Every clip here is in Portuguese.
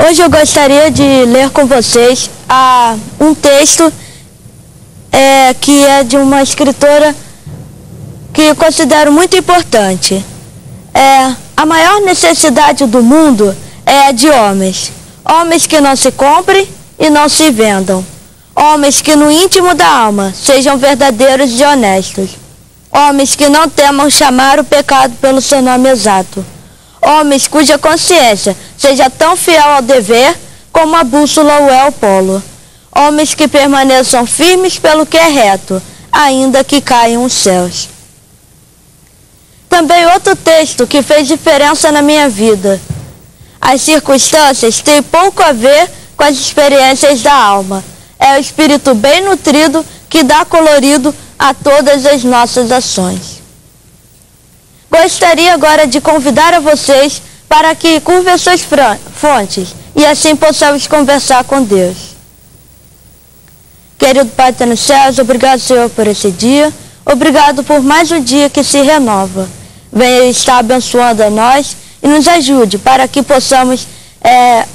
Hoje eu gostaria de ler com vocês um texto que é de uma escritora que eu considero muito importante. A maior necessidade do mundo é a de homens. Homens que não se comprem e não se vendam. Homens que no íntimo da alma sejam verdadeiros e honestos. Homens que não temam chamar o pecado pelo seu nome exato. Homens cuja consciência seja tão fiel ao dever como a bússola o é ao polo. Homens que permaneçam firmes pelo que é reto, ainda que caiam os céus. Também outro texto que fez diferença na minha vida. As circunstâncias têm pouco a ver com as experiências da alma. É o espírito bem nutrido que dá colorido a todas as nossas ações. Gostaria agora de convidar a vocês para que curvem as suas fontes e assim possamos conversar com Deus. Querido Pai que está nos céus, obrigado, Senhor, por esse dia. Obrigado por mais um dia que se renova. Venha estar abençoando a nós e nos ajude para que possamos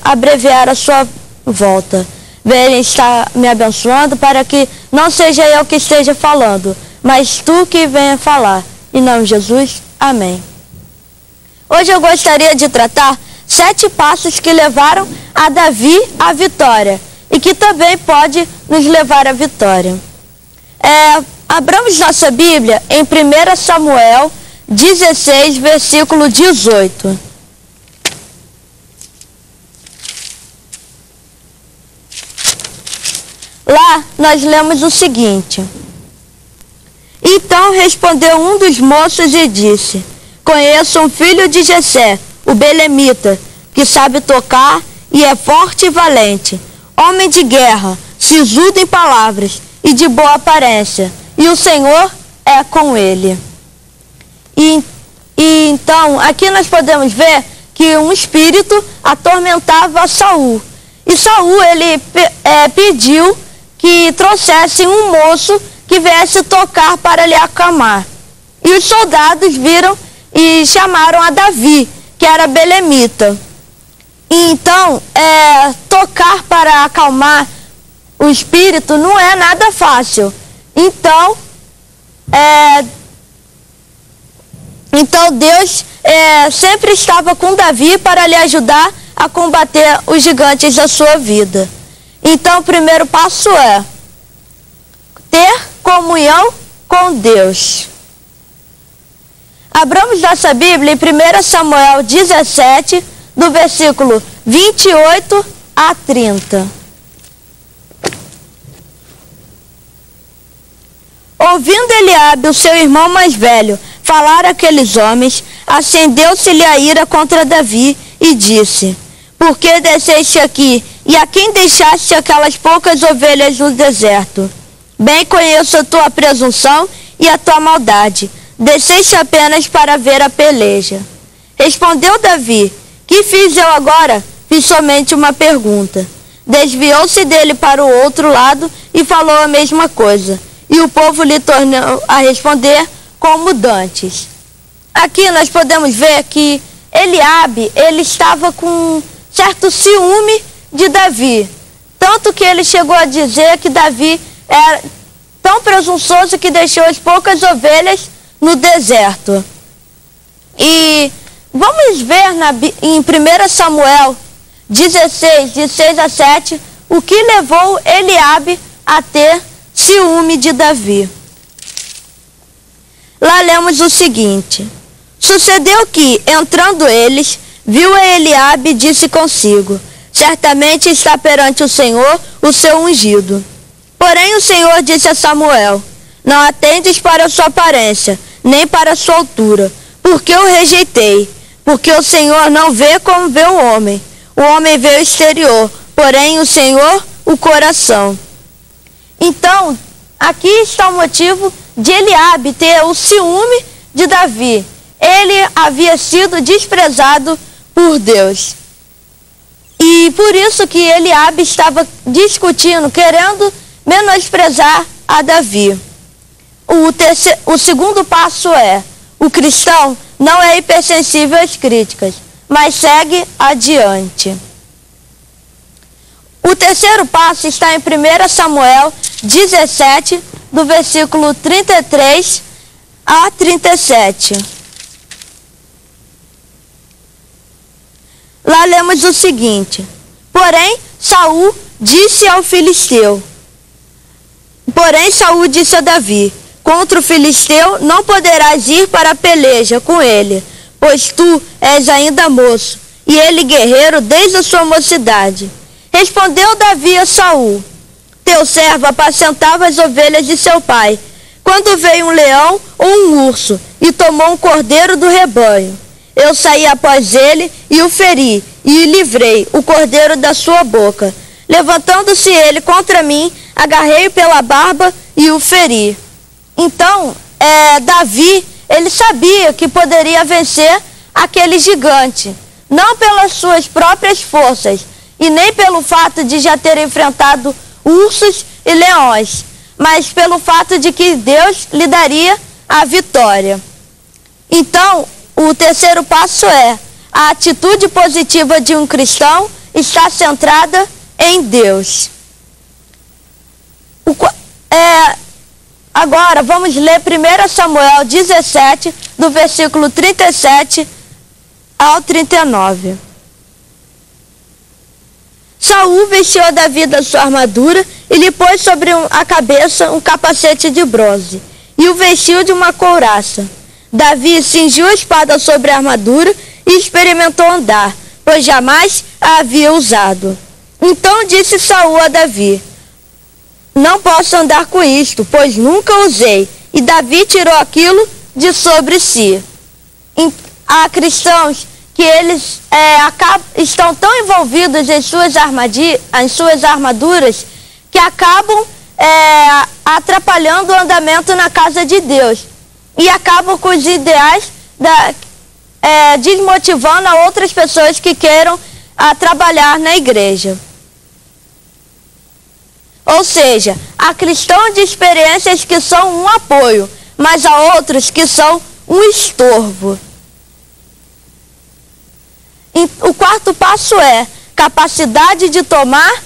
abreviar a sua volta. Venha estar me abençoando para que não seja eu que esteja falando, mas Tu que venha falar. Em nome de Jesus, amém. Hoje eu gostaria de tratar 7 passos que levaram a Davi à vitória e que também pode nos levar à vitória. Abramos nossa Bíblia em 1 Samuel 16, versículo 18. Lá nós lemos o seguinte: Então respondeu um dos moços e disse: Conheço um filho de Jessé, o belemita, que sabe tocar e é forte e valente, homem de guerra, sisudo em palavras e de boa aparência, e o Senhor é com ele. E então, aqui nós podemos ver que um espírito atormentava Saul. E Saul, ele pediu que trouxesse um moço que viesse tocar para lhe acalmar. E os soldados viram e chamaram a Davi, que era belemita. E então, tocar para acalmar o espírito não é nada fácil. Então Deus sempre estava com Davi para lhe ajudar a combater os gigantes da sua vida. Então, o primeiro passo é ter comunhão com Deus. Abramos nossa Bíblia em 1 Samuel 17, do versículo 28 a 30. Ouvindo Eliabe, o seu irmão mais velho, falar aqueles homens, acendeu-se-lhe a ira contra Davi e disse: Por que desceste aqui, e a quem deixaste aquelas poucas ovelhas no deserto? Bem conheço a tua presunção e a tua maldade. Desceste apenas para ver a peleja. Respondeu Davi: Que fiz eu agora? Fiz somente uma pergunta. Desviou-se dele para o outro lado e falou a mesma coisa. E o povo lhe tornou a responder como dantes. Aqui nós podemos ver que Eliabe, ele estava com certo ciúme de Davi. Tanto que ele chegou a dizer que Davi era tão presunçoso que deixou as poucas ovelhas no deserto. E vamos ver em 1 Samuel 16, de 6 a 7, o que levou Eliabe a ter ciúme de Davi. Lá lemos o seguinte: Sucedeu que, entrando eles, viu a Eliabe e disse consigo: Certamente está perante o Senhor o seu ungido. Porém o Senhor disse a Samuel: Não atendes para a sua aparência, nem para a sua altura, porque eu rejeitei. Porque o Senhor não vê como vê o homem. O homem vê o exterior, porém o Senhor o coração. Então, aqui está o motivo de Eliabe ter o ciúme de Davi. Ele havia sido desprezado por Deus. E por isso que Eliabe estava discutindo, querendo menosprezar a Davi. O segundo passo o cristão não é hipersensível às críticas, mas segue adiante. O terceiro passo está em 1 Samuel 17, do versículo 33 a 37. Lá lemos o seguinte: Porém, Saul disse a Davi: Contra o filisteu não poderás ir para a peleja com ele, pois tu és ainda moço, e ele guerreiro desde a sua mocidade. Respondeu Davi a Saul: Teu servo apacentava as ovelhas de seu pai, quando veio um leão ou um urso e tomou um cordeiro do rebanho. Eu saí após ele e o feri, e livrei o cordeiro da sua boca. Levantando-se ele contra mim, agarrei-o pela barba e o feri. Então, Davi, ele sabia que poderia vencer aquele gigante, não pelas suas próprias forças, e nem pelo fato de já ter enfrentado ursos e leões, mas pelo fato de que Deus lhe daria a vitória. Então, o terceiro passo é: a atitude positiva de um cristão está centrada em Deus. Agora vamos ler 1 Samuel 17, do versículo 37 ao 39. Saul vestiu a Davi da sua armadura e lhe pôs sobre a cabeça um capacete de bronze e o vestiu de uma couraça. Davi cingiu a espada sobre a armadura e experimentou andar, pois jamais a havia usado. Então disse Saul a Davi: Não posso andar com isto, pois nunca usei. E Davi tirou aquilo de sobre si. Há cristãos que eles estão tão envolvidos em suas armaduras que acabam atrapalhando o andamento na casa de Deus. E acabam com os ideais, desmotivando a outras pessoas que queiram trabalhar na igreja. Ou seja, há cristãos de experiências que são um apoio, mas há outros que são um estorvo. O quarto passo é capacidade de tomar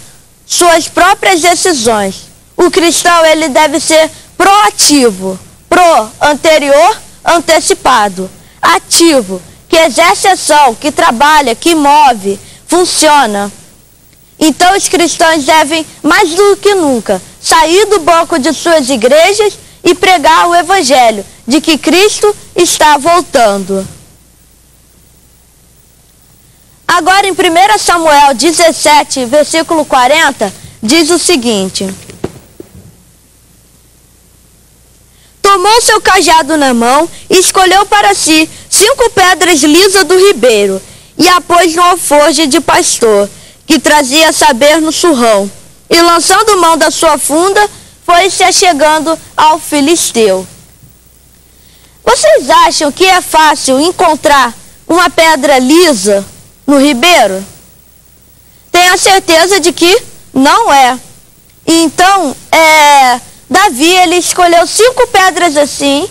suas próprias decisões. O cristão, ele deve ser proativo. Pro, anterior, antecipado. Ativo, que exerce ação, que trabalha, que move, funciona. Então os cristãos devem, mais do que nunca, sair do banco de suas igrejas e pregar o evangelho de que Cristo está voltando. Agora em 1 Samuel 17, versículo 40, diz o seguinte: Tomou seu cajado na mão e escolheu para si 5 pedras lisas do ribeiro e a pôs no alforje de pastor, que trazia saber no surrão. E lançando mão da sua funda, foi se achegando ao filisteu. Vocês acham que é fácil encontrar uma pedra lisa no ribeiro? Tenho a certeza de que não é. Então, Davi, ele escolheu 5 pedras assim,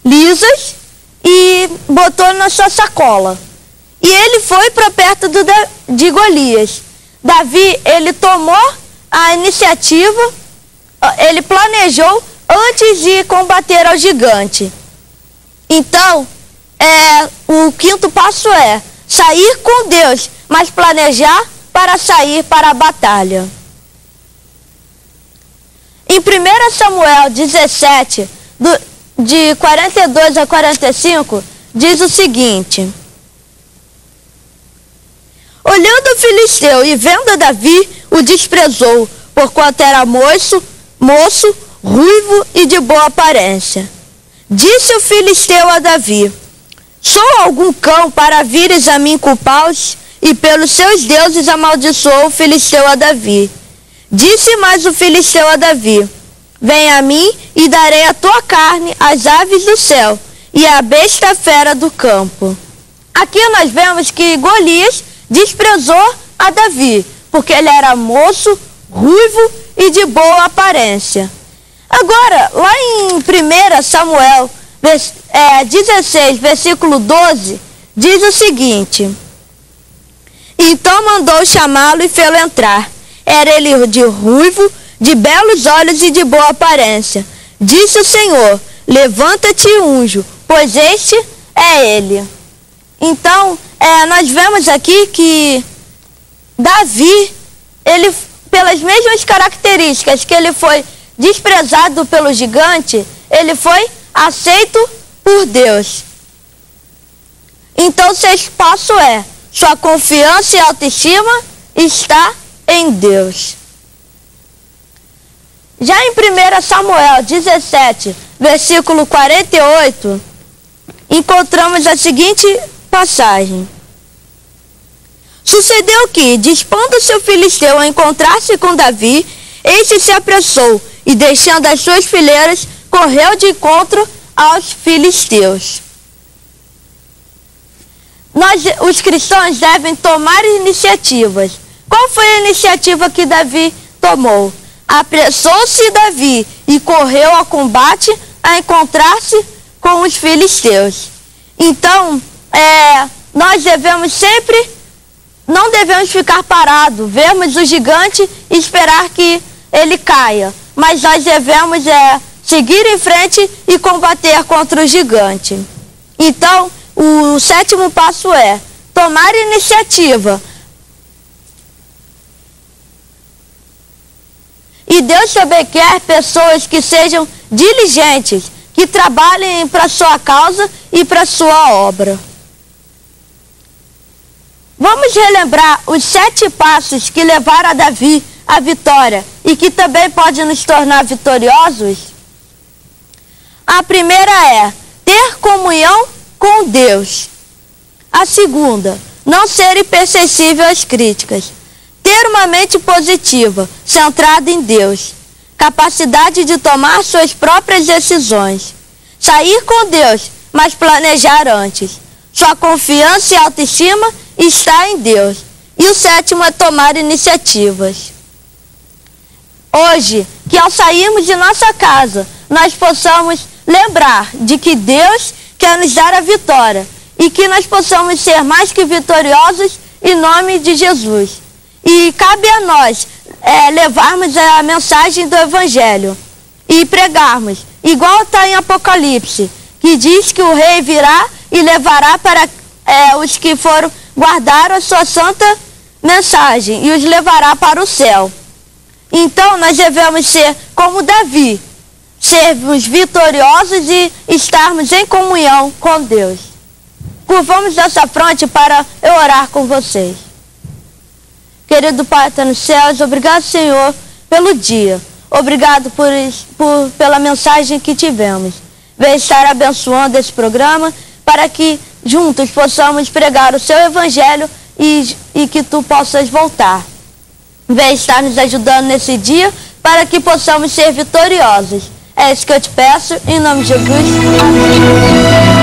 lisas, e botou na sua sacola. E ele foi para perto de Golias. Davi, ele tomou a iniciativa, ele planejou antes de combater ao gigante. Então, o quinto passo é sair com Deus, mas planejar para sair para a batalha. Em 1 Samuel 17, de 42 a 45, diz o seguinte: Olhando o filisteu e vendo Davi, o desprezou, porquanto era moço, ruivo e de boa aparência. Disse o filisteu a Davi: Sou algum cão para vires a mim culpá-los? E pelos seus deuses amaldiçoou o filisteu a Davi. Disse mais o filisteu a Davi: Vem a mim e darei a tua carne às aves do céu e à besta fera do campo. Aqui nós vemos que Golias desprezou a Davi, porque ele era moço, ruivo e de boa aparência. Agora, lá em 1 Samuel 16, versículo 12, diz o seguinte: Então mandou chamá-lo e fê-lo entrar. Era ele de ruivo, de belos olhos e de boa aparência. Disse o Senhor: levanta-te e unjo, pois este é ele. Então, nós vemos aqui que Davi, ele, pelas mesmas características que ele foi desprezado pelo gigante, ele foi aceito por Deus. Então, o sexto passo é: sua confiança e autoestima está em Deus. Já em 1 Samuel 17, versículo 48, encontramos a seguinte passagem. Sucedeu que, dispondo-se o filisteu a encontrar-se com Davi, este se apressou e, deixando as suas fileiras, correu de encontro aos filisteus. Os cristãos devem tomar iniciativas. Qual foi a iniciativa que Davi tomou? Apressou-se Davi e correu ao combate a encontrar-se com os filisteus. Então, nós devemos sempre, não devemos ficar parados, vermos o gigante e esperar que ele caia. Mas nós devemos seguir em frente e combater contra o gigante. Então, o sétimo passo é tomar iniciativa. E Deus também quer pessoas que sejam diligentes, que trabalhem para a sua causa e para a sua obra. Vamos relembrar os 7 passos que levaram a Davi à vitória e que também podem nos tornar vitoriosos? A primeira é ter comunhão com Deus. A segunda, não ser hipersensível às críticas. Ter uma mente positiva, centrada em Deus. Capacidade de tomar suas próprias decisões. Sair com Deus, mas planejar antes. Sua confiança e autoestima está em Deus. E o sétimo é tomar iniciativas. Hoje, que ao sairmos de nossa casa, nós possamos lembrar de que Deus quer nos dar a vitória e que nós possamos ser mais que vitoriosos em nome de Jesus. E cabe a nós levarmos a mensagem do Evangelho e pregarmos, igual está em Apocalipse, que diz que o rei virá e levará para os que guardaram a sua santa mensagem e os levará para o céu. Então nós devemos ser como Davi, sermos vitoriosos e estarmos em comunhão com Deus. Curvamos nossa fronte para eu orar com vocês. Querido Pai, está nos céus, obrigado, Senhor, pelo dia. Obrigado pela mensagem que tivemos. Venha estar abençoando esse programa para que juntos possamos pregar o seu Evangelho e que tu possas voltar. Venha estar nos ajudando nesse dia para que possamos ser vitoriosos. É isso que eu te peço, em nome de Jesus. Amém.